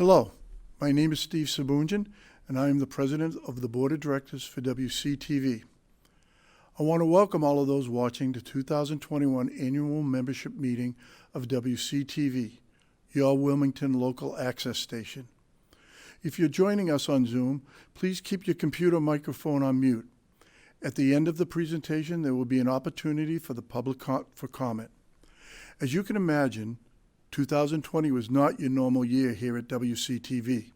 Hello, my name is Steve Sabunjan, and I am the President of the Board of Directors for WCTV. I want to welcome all of those watching the 2021 Annual Membership Meeting of WCTV, your Wilmington local access station. If you're joining us on Zoom, please keep your computer microphone on mute. At the end of the presentation, there will be an opportunity for the public for comment. As you can imagine, 2020 was not your normal year here at WCTV.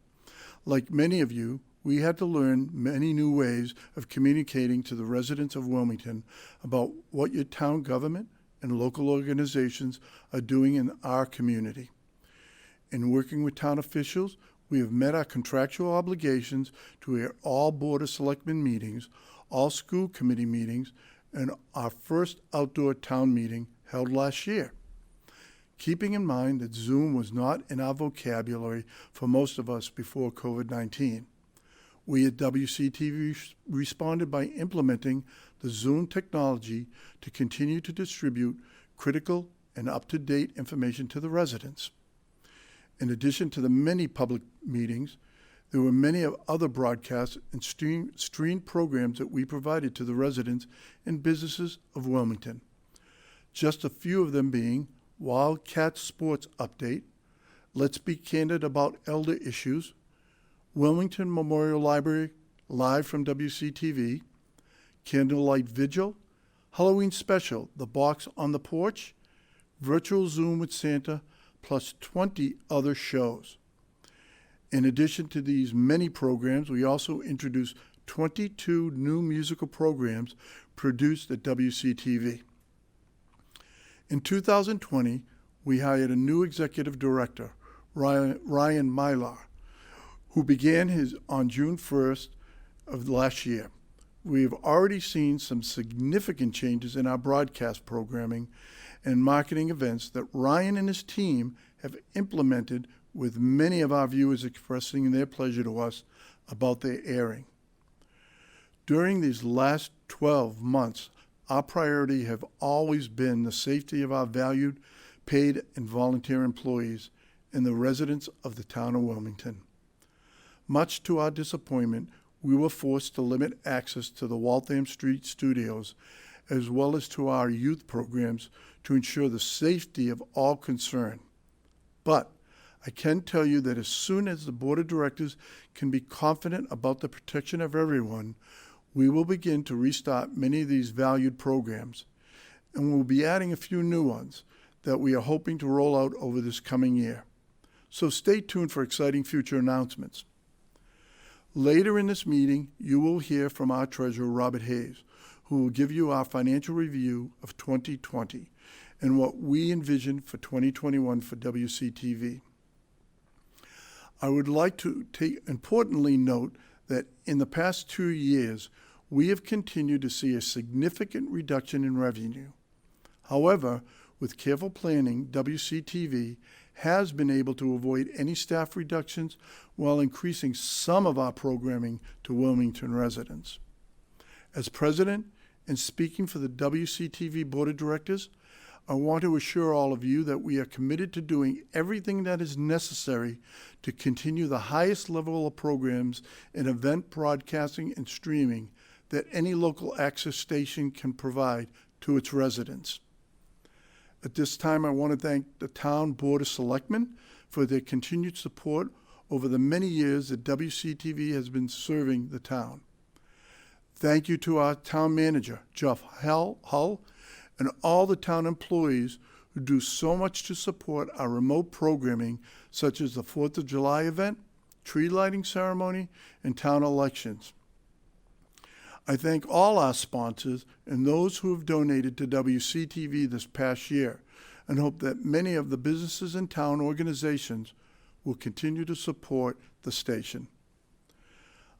Like many of you, we had to learn many new ways of communicating to the residents of Wilmington about what your town government and local organizations are doing in our community. In working with town officials, we have met our contractual obligations to air all Board of Selectmen meetings, all school committee meetings, and our first outdoor town meeting held last year. Keeping in mind that Zoom was not in our vocabulary for most of us before COVID-19. We at WCTV responded by implementing the Zoom technology to continue to distribute critical and up-to-date information to the residents. In addition to the many public meetings, there were many other broadcasts and streamed programs that we provided to the residents and businesses of Wilmington. Just a few of them being Wildcat Sports Update, Let's Be Candid About Elder Issues, Wilmington Memorial Library live from WCTV, Candlelight Vigil, Halloween Special, The Box on the Porch, Virtual Zoom with Santa, plus 20 other shows. In addition to these many programs, we also introduced 22 new musical programs produced at WCTV. In 2020, we hired a new executive director, Ryan Mylar, who began on June 1st of last year. We have already seen some significant changes in our broadcast programming and marketing events that Ryan and his team have implemented, with many of our viewers expressing their pleasure to us about their airing. During these last 12 months, our priority have always been the safety of our valued, paid, and volunteer employees and the residents of the town of Wilmington. Much to our disappointment, we were forced to limit access to the Waltham Street studios, as well as to our youth programs, to ensure the safety of all concerned. But I can tell you that as soon as the Board of Directors can be confident about the protection of everyone, we will begin to restart many of these valued programs, and we'll be adding a few new ones that we are hoping to roll out over this coming year. So stay tuned for exciting future announcements. Later in this meeting, you will hear from our treasurer, Robert Hayes, who will give you our financial review of 2020 and what we envision for 2021 for WCTV. I would like to importantly note that in the past 2 years, we have continued to see a significant reduction in revenue. However, with careful planning, WCTV has been able to avoid any staff reductions while increasing some of our programming to Wilmington residents. As president and speaking for the WCTV Board of Directors, I want to assure all of you that we are committed to doing everything that is necessary to continue the highest level of programs in event broadcasting and streaming that any local access station can provide to its residents. At this time, I want to thank the Town Board of Selectmen for their continued support over the many years that WCTV has been serving the town. Thank you to our town manager, Jeff Hull, and all the town employees who do so much to support our remote programming, such as the 4th of July event, tree lighting ceremony, and town elections. I thank all our sponsors and those who have donated to WCTV this past year, and hope that many of the businesses and town organizations will continue to support the station.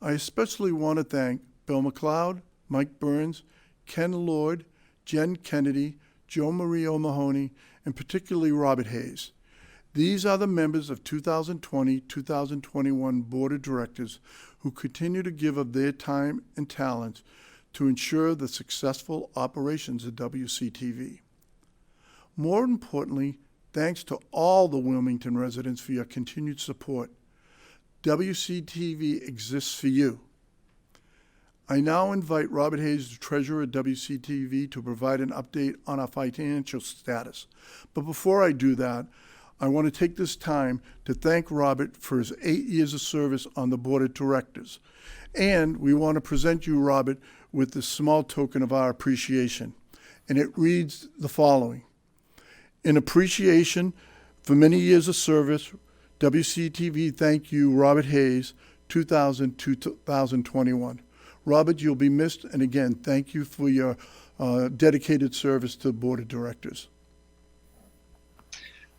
I especially want to thank Bill McLeod, Mike Burns, Ken Lord, Jen Kennedy, Joe Marie O'Mahony, and particularly Robert Hayes. These are the members of 2020-2021 Board of Directors who continue to give of their time and talents to ensure the successful operations of WCTV. More importantly, thanks to all the Wilmington residents for your continued support. WCTV exists for you. I now invite Robert Hayes, the treasurer at WCTV, to provide an update on our financial status. But before I do that, I want to take this time to thank Robert for his 8 years of service on the board of directors. And we want to present you, Robert, with this small token of our appreciation. And it reads the following. In appreciation for many years of service, WCTV thank you, Robert Hayes, 2000-2021. Robert, you'll be missed, and again, thank you for your dedicated service to the board of directors.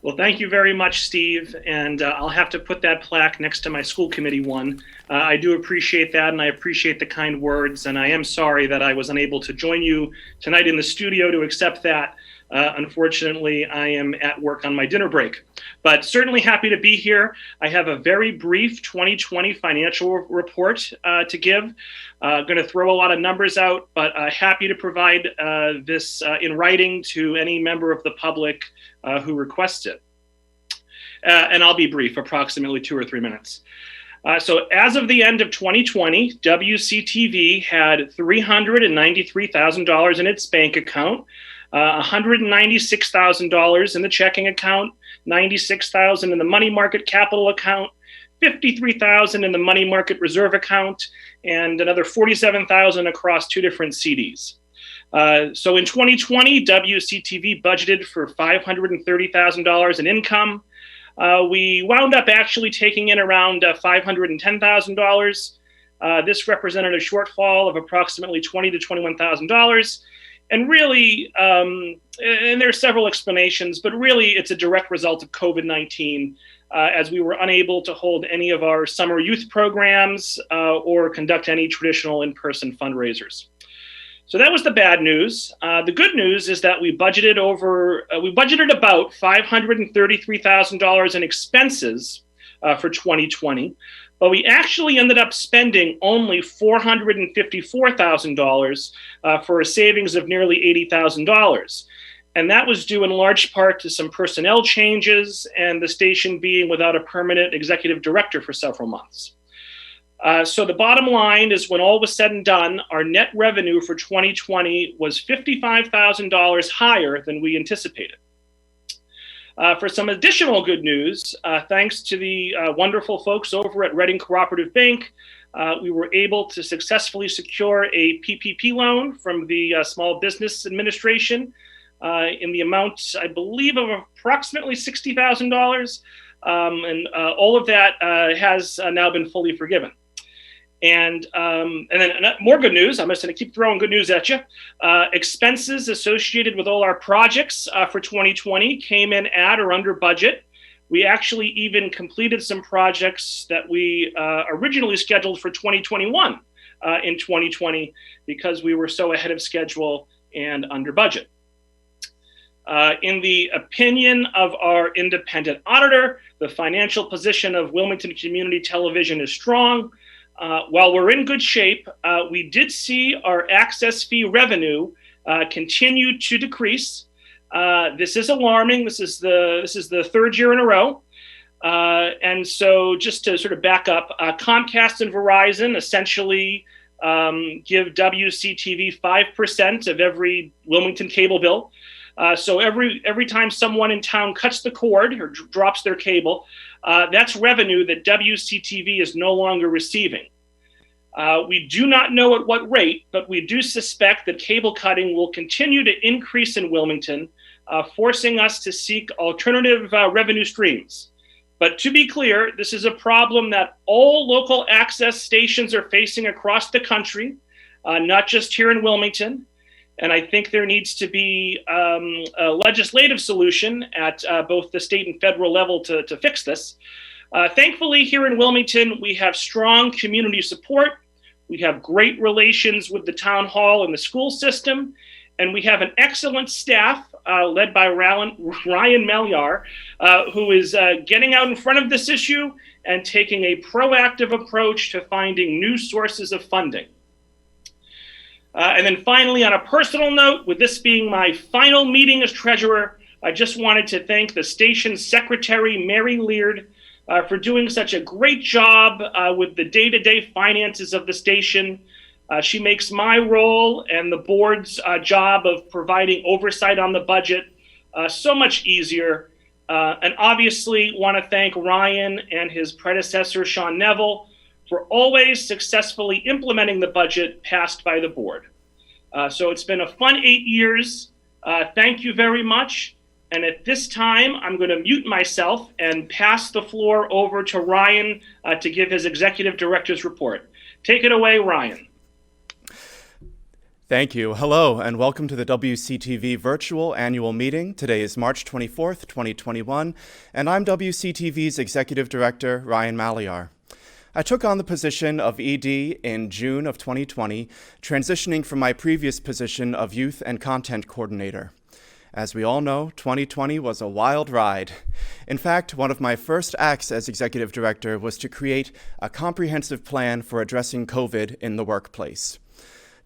Well, thank you very much, Steve, and I'll have to put that plaque next to my school committee one. I do appreciate that, and I appreciate the kind words, and I am sorry that I was unable to join you tonight in the studio to accept that. Unfortunately, I am at work on my dinner break, but certainly happy to be here. I have a very brief 2020 financial report to give. Going to throw a lot of numbers out, but happy to provide this in writing to any member of the public who requests it. And I'll be brief, approximately 2 or 3 minutes. So as of the end of 2020, WCTV had $393,000 in its bank account, $196,000 in the checking account, $96,000 in the money market capital account, $53,000 in the money market reserve account, and another $47,000 across 2 different CDs. So in 2020, WCTV budgeted for $530,000 in income. We wound up actually taking in around $510,000. This represented a shortfall of approximately $20,000 to $21,000. And really, and there are several explanations, but really it's a direct result of COVID-19, as we were unable to hold any of our summer youth programs or conduct any traditional in-person fundraisers. So that was the bad news. The good news is that we budgeted about $533,000 in expenses for 2020, but we actually ended up spending only $454,000 for a savings of nearly $80,000. And that was due in large part to some personnel changes and the station being without a permanent executive director for several months. So the bottom line is, when all was said and done, our net revenue for 2020 was $55,000 higher than we anticipated. For some additional good news, thanks to the wonderful folks over at Reading Cooperative Bank, we were able to successfully secure a PPP loan from the Small Business Administration in the amount, I believe, of approximately $60,000. And all of that has now been fully forgiven. And then more good news. I'm just going to keep throwing good news at you. Expenses associated with all our projects for 2020 came in at or under budget. We actually even completed some projects that we originally scheduled for 2021 in 2020 because we were so ahead of schedule and under budget. In the opinion of our independent auditor, the financial position of Wilmington Community Television is strong. While we're in good shape, we did see our access fee revenue continue to decrease. This is alarming. This is the 3rd year in a row. And so just to sort of back up, Comcast and Verizon essentially give WCTV 5% of every Wilmington cable bill. So every time someone in town cuts the cord or drops their cable, that's revenue that WCTV is no longer receiving. We do not know at what rate, but we do suspect that cable cutting will continue to increase in Wilmington, forcing us to seek alternative revenue streams. But to be clear, this is a problem that all local access stations are facing across the country, not just here in Wilmington. And I think there needs to be a legislative solution at both the state and federal level to fix this. Thankfully, here in Wilmington, we have strong community support. We have great relations with the town hall and the school system. And we have an excellent staff led by Ryan Melyar, who is getting out in front of this issue and taking a proactive approach to finding new sources of funding. And then finally, on a personal note, with this being my final meeting as treasurer, I just wanted to thank the station's secretary, Mary Leard, for doing such a great job with the day-to-day finances of the station. She makes my role and the board's job of providing oversight on the budget so much easier. And obviously want to thank Ryan and his predecessor, Sean Neville, for always successfully implementing the budget passed by the board. So it's been a fun 8 years. Thank you very much. And at this time, I'm going to mute myself and pass the floor over to Ryan to give his executive director's report. Take it away, Ryan. Thank you. Hello, and welcome to the WCTV virtual annual meeting. Today is March 24th, 2021, and I'm WCTV's Executive Director, Ryan Maliar. I took on the position of ED in June of 2020, transitioning from my previous position of Youth and Content Coordinator. As we all know, 2020 was a wild ride. In fact, one of my first acts as Executive Director was to create a comprehensive plan for addressing COVID in the workplace.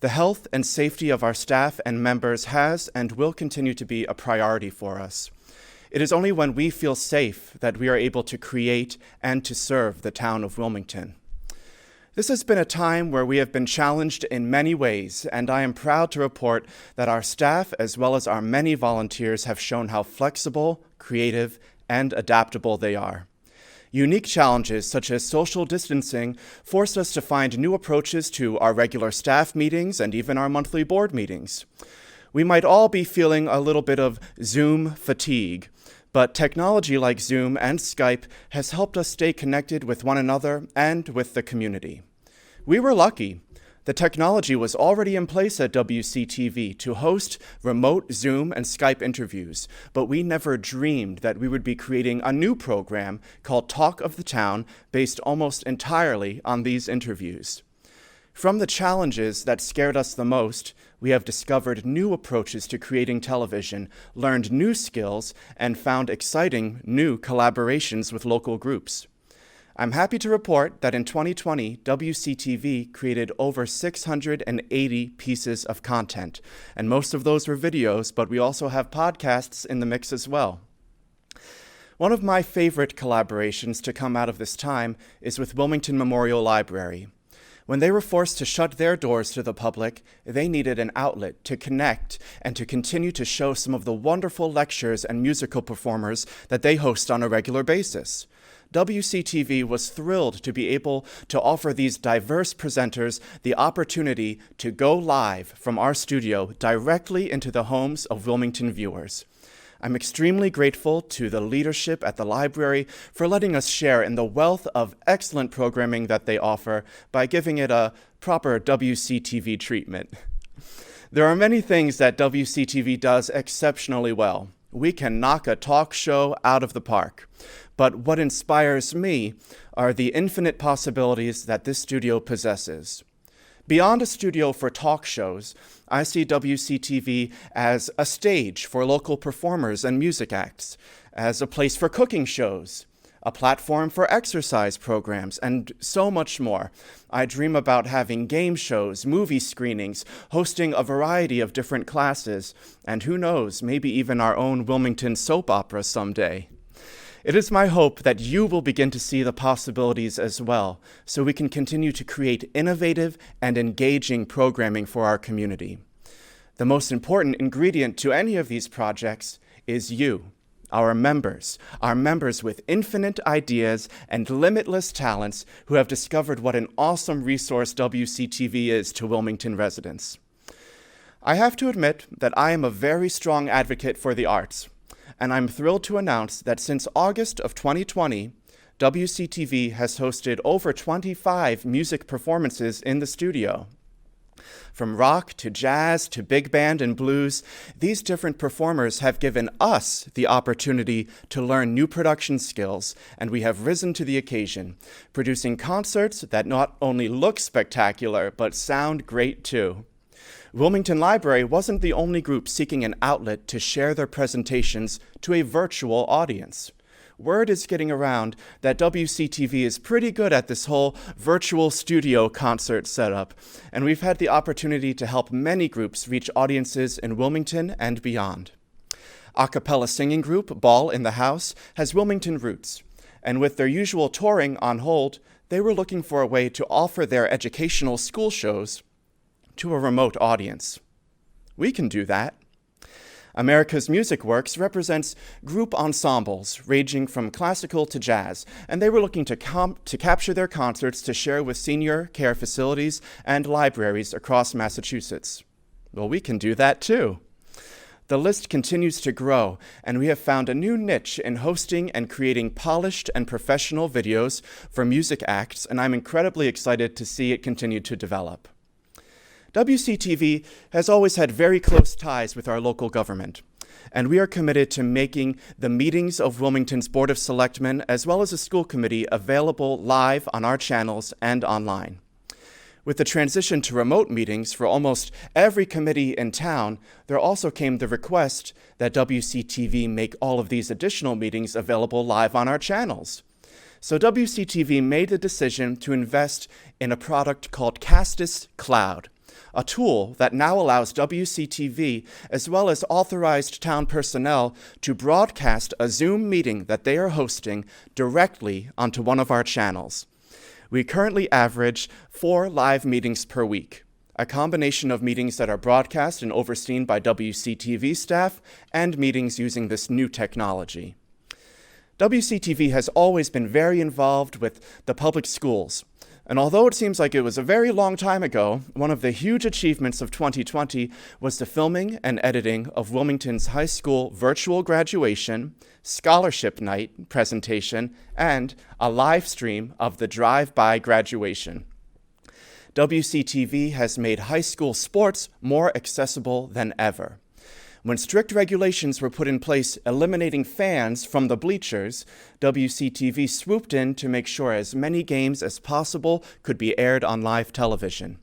The health and safety of our staff and members has and will continue to be a priority for us. It is only when we feel safe that we are able to create and to serve the town of Wilmington. This has been a time where we have been challenged in many ways, and I am proud to report that our staff, as well as our many volunteers, have shown how flexible, creative, and adaptable they are. Unique challenges such as social distancing forced us to find new approaches to our regular staff meetings and even our monthly board meetings. We might all be feeling a little bit of Zoom fatigue, but technology like Zoom and Skype has helped us stay connected with one another and with the community. We were lucky. The technology was already in place at WCTV to host remote Zoom and Skype interviews, but we never dreamed that we would be creating a new program called Talk of the Town based almost entirely on these interviews. From the challenges that scared us the most, we have discovered new approaches to creating television, learned new skills, and found exciting new collaborations with local groups. I'm happy to report that in 2020, WCTV created over 680 pieces of content, and most of those were videos, but we also have podcasts in the mix as well. One of my favorite collaborations to come out of this time is with Wilmington Memorial Library. When they were forced to shut their doors to the public, they needed an outlet to connect and to continue to show some of the wonderful lectures and musical performers that they host on a regular basis. WCTV was thrilled to be able to offer these diverse presenters the opportunity to go live from our studio directly into the homes of Wilmington viewers. I'm extremely grateful to the leadership at the library for letting us share in the wealth of excellent programming that they offer by giving it a proper WCTV treatment. There are many things that WCTV does exceptionally well. We can knock a talk show out of the park. But what inspires me are the infinite possibilities that this studio possesses. Beyond a studio for talk shows, I see WCTV as a stage for local performers and music acts, as a place for cooking shows, a platform for exercise programs, and so much more. I dream about having game shows, movie screenings, hosting a variety of different classes, and who knows, maybe even our own Wilmington soap opera someday. It is my hope that you will begin to see the possibilities as well, so we can continue to create innovative and engaging programming for our community. The most important ingredient to any of these projects is you, our members with infinite ideas and limitless talents who have discovered what an awesome resource WCTV is to Wilmington residents. I have to admit that I am a very strong advocate for the arts, and I'm thrilled to announce that since August of 2020, WCTV has hosted over 25 music performances in the studio. From rock to jazz to big band and blues, these different performers have given us the opportunity to learn new production skills, and we have risen to the occasion, producing concerts that not only look spectacular, but sound great too. Wilmington Library wasn't the only group seeking an outlet to share their presentations to a virtual audience. Word is getting around that WCTV is pretty good at this whole virtual studio concert setup, and we've had the opportunity to help many groups reach audiences in Wilmington and beyond. A cappella singing group Ball in the House has Wilmington roots, And with their usual touring on hold, they were looking for a way to offer their educational school shows to a remote audience. We can do that. America's Music Works represents group ensembles ranging from classical to jazz, and they were looking to capture their concerts to share with senior care facilities and libraries across Massachusetts. Well, we can do that too. The list continues to grow, and we have found a new niche in hosting and creating polished and professional videos for music acts, and I'm incredibly excited to see it continue to develop. WCTV has always had very close ties with our local government, and we are committed to making the meetings of Wilmington's Board of Selectmen as well as the school committee available live on our channels and online. With the transition to remote meetings for almost every committee in town, there also came the request that WCTV make all of these additional meetings available live on our channels. So WCTV made the decision to invest in a product called Castis Cloud, a tool that now allows WCTV as well as authorized town personnel to broadcast a Zoom meeting that they are hosting directly onto one of our channels. We currently average 4 live meetings per week, a combination of meetings that are broadcast and overseen by WCTV staff and meetings using this new technology. WCTV has always been very involved with the public schools, and although it seems like it was a very long time ago, one of the huge achievements of 2020 was the filming and editing of Wilmington's high school virtual graduation, scholarship night presentation, and a live stream of the drive-by graduation. WCTV has made high school sports more accessible than ever. When strict regulations were put in place eliminating fans from the bleachers, WCTV swooped in to make sure as many games as possible could be aired on live television.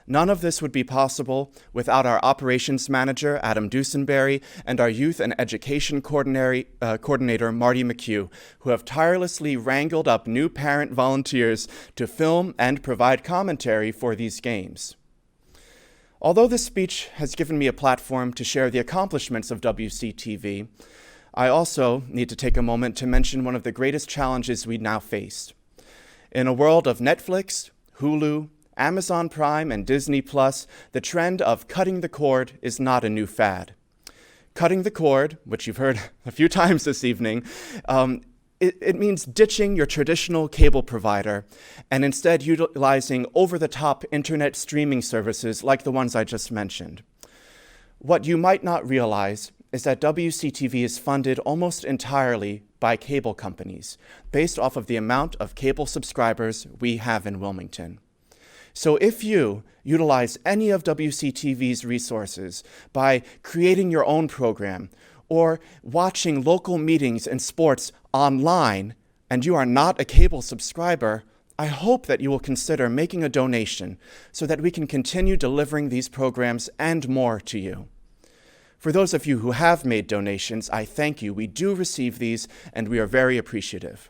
None of this would be possible without our operations manager, Adam Dusenberry, and our youth and education coordinator, Marty McHugh, who have tirelessly wrangled up new parent volunteers to film and provide commentary for these games. Although this speech has given me a platform to share the accomplishments of WCTV, I also need to take a moment to mention one of the greatest challenges we now face. In a world of Netflix, Hulu, Amazon Prime, and Disney Plus, the trend of cutting the cord is not a new fad. Cutting the cord, which you've heard a few times this evening, it means ditching your traditional cable provider and instead utilizing over-the-top internet streaming services like the ones I just mentioned. What you might not realize is that WCTV is funded almost entirely by cable companies, based off of the amount of cable subscribers we have in Wilmington. So if you utilize any of WCTV's resources by creating your own program or watching local meetings and sports online, and you are not a cable subscriber, I hope that you will consider making a donation so that we can continue delivering these programs and more to you. For those of you who have made donations, I thank you. We do receive these, and we are very appreciative.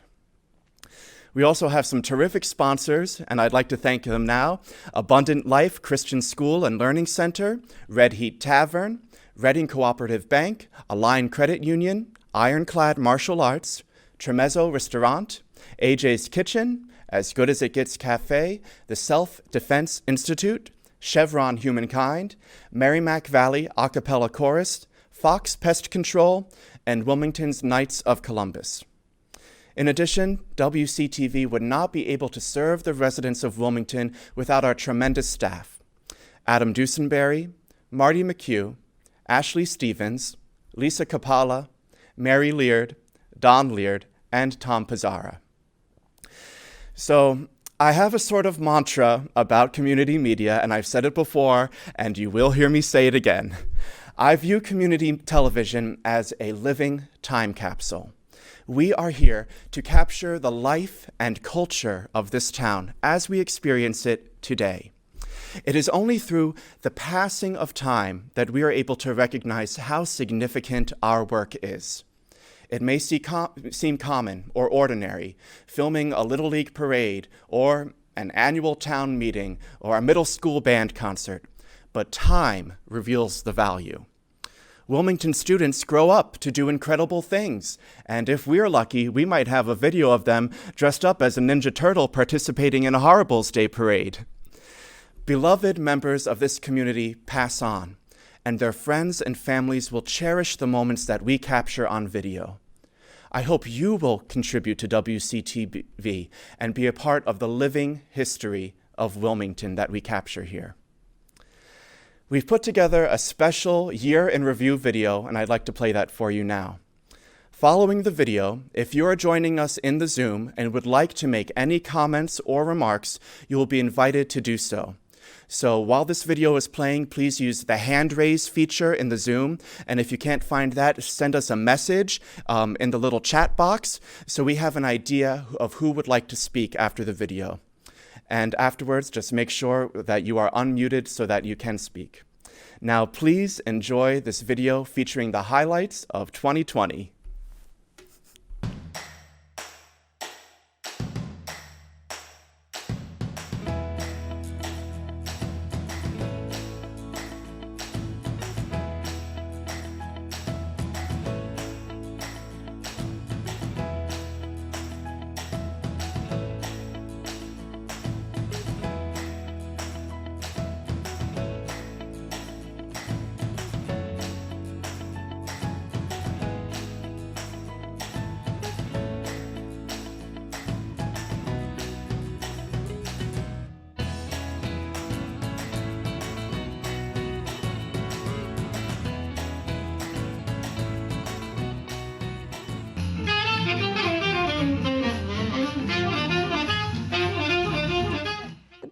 We also have some terrific sponsors, and I'd like to thank them now: Abundant Life Christian School and Learning Center, Red Heat Tavern, Reading Cooperative Bank, Align Credit Union, Ironclad Martial Arts, Tremezzo Restaurant, AJ's Kitchen, As Good as It Gets Cafe, the Self-Defense Institute, Chevron Humankind, Merrimack Valley Acapella Chorus, Fox Pest Control, and Wilmington's Knights of Columbus. In addition, WCTV would not be able to serve the residents of Wilmington without our tremendous staff: Adam Dusenberry, Marty McHugh, Ashley Stevens, Lisa Capalla, Mary Leard, Don Leard, and Tom Pizzara. So I have a sort of mantra about community media, and I've said it before, and you will hear me say it again. I view community television as a living time capsule. We are here to capture the life and culture of this town as we experience it today. It is only through the passing of time that we are able to recognize how significant our work is. It may seem common or ordinary, filming a Little League parade or an annual town meeting or a middle school band concert, but time reveals the value. Wilmington students grow up to do incredible things, and if we're lucky, we might have a video of them dressed up as a Ninja Turtle participating in a Horribles Day parade. Beloved members of this community pass on, and their friends and families will cherish the moments that we capture on video. I hope you will contribute to WCTV and be a part of the living history of Wilmington that we capture here. We've put together a special year in review video, and I'd like to play that for you now. Following the video, if you are joining us in the Zoom and would like to make any comments or remarks, you will be invited to do so. So while this video is playing, please use the hand raise feature in the Zoom. And if you can't find that, send us a message in the little chat box so we have an idea of who would like to speak after the video. And afterwards, just make sure that you are unmuted so that you can speak. Now, please enjoy this video featuring the highlights of 2020.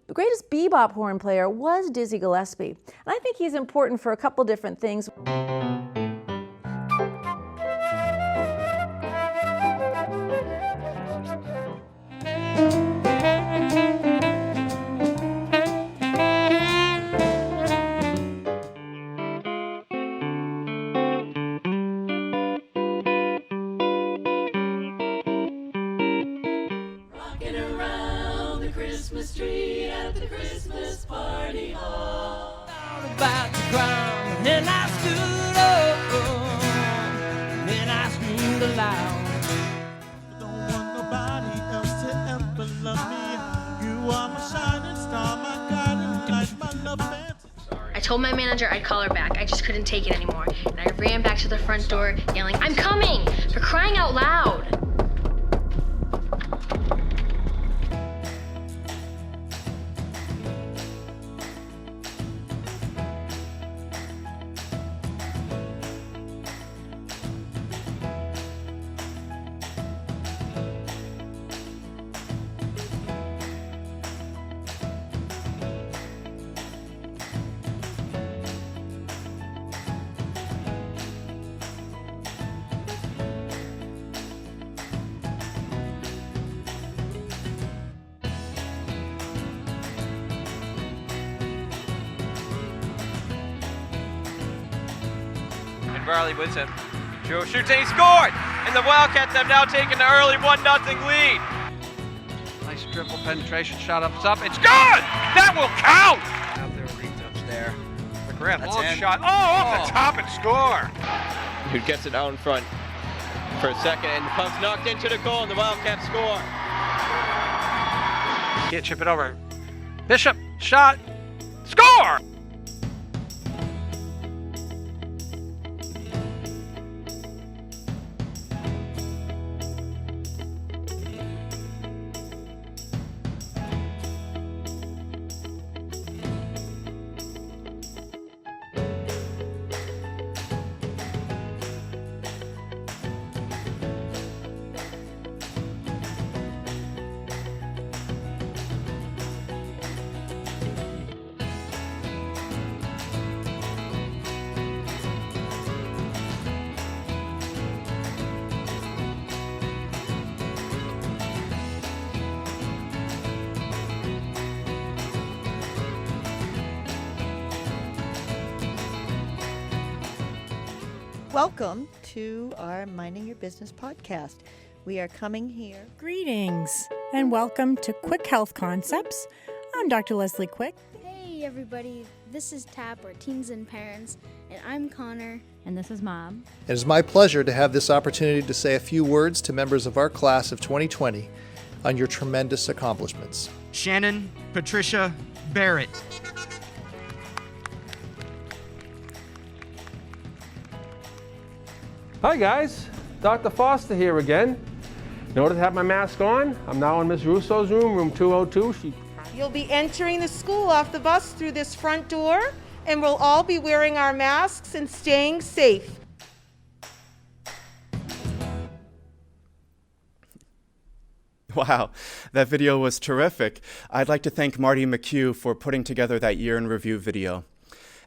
The greatest bebop horn player was Dizzy Gillespie, and I think he's important for a couple different things. Rocking around the Christmas tree at the Christmas party hall. Down about the ground, and I stood up, and I screamed aloud. Don't want nobody else to ever love me. You are my shining star, my guiding light, my love fantasy. I told my manager I'd call her back. I just couldn't take it anymore. And I ran back to the front door yelling, "I'm coming!" for crying out loud. Barley with him. Joe shoots and he scored! And the Wildcats have now taken the early 1-0 lead. Nice triple penetration shot up top. It's good! That will count! Out there, retouch there. McGrath, long shot. Oh, off the top and score! Who gets it out in front for a second, and the pump's knocked into the goal, and the Wildcats score. Can't chip it over. Bishop, shot, score! Welcome to our Minding Your Business podcast. We are coming here. Greetings and welcome to Quick Health Concepts. I'm Dr. Leslie Quick. Hey everybody, this is TAP, or Teens and Parents, and I'm Connor. And this is Mom. It is my pleasure to have this opportunity to say a few words to members of our class of 2020 on your tremendous accomplishments. Shannon Patricia Barrett. Hi guys, Dr. Foster here again. Notice I have my mask on. I'm now in Miss Russo's room, room 202. You'll be entering the school off the bus through this front door, and we'll all be wearing our masks and staying safe. Wow, that video was terrific. I'd like to thank Marty McHugh for putting together that year in review video.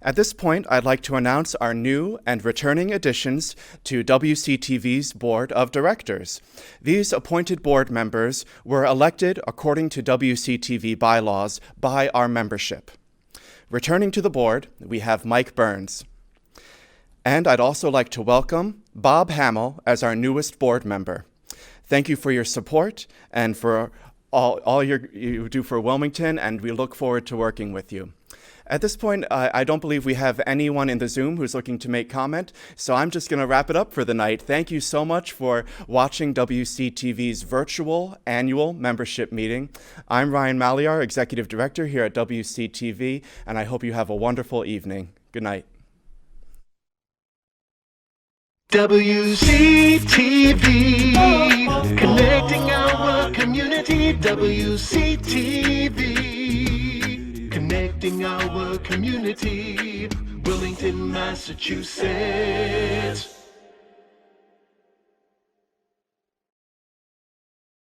At this point, I'd like to announce our new and returning additions to WCTV's Board of Directors. These appointed board members were elected according to WCTV bylaws by our membership. Returning to the board, we have Mike Burns. And I'd also like to welcome Bob Hamill as our newest board member. Thank you for your support and for all you do for Wilmington, and we look forward to working with you. At this point, I don't believe we have anyone in the Zoom who's looking to make comment, so I'm just going to wrap it up for the night. Thank you so much for watching WCTV's virtual annual membership meeting. I'm Ryan Maliar, Executive Director here at WCTV, and I hope you have a wonderful evening. Good night. WCTV, connecting our community. WCTV, connecting our community. Wilmington, Massachusetts.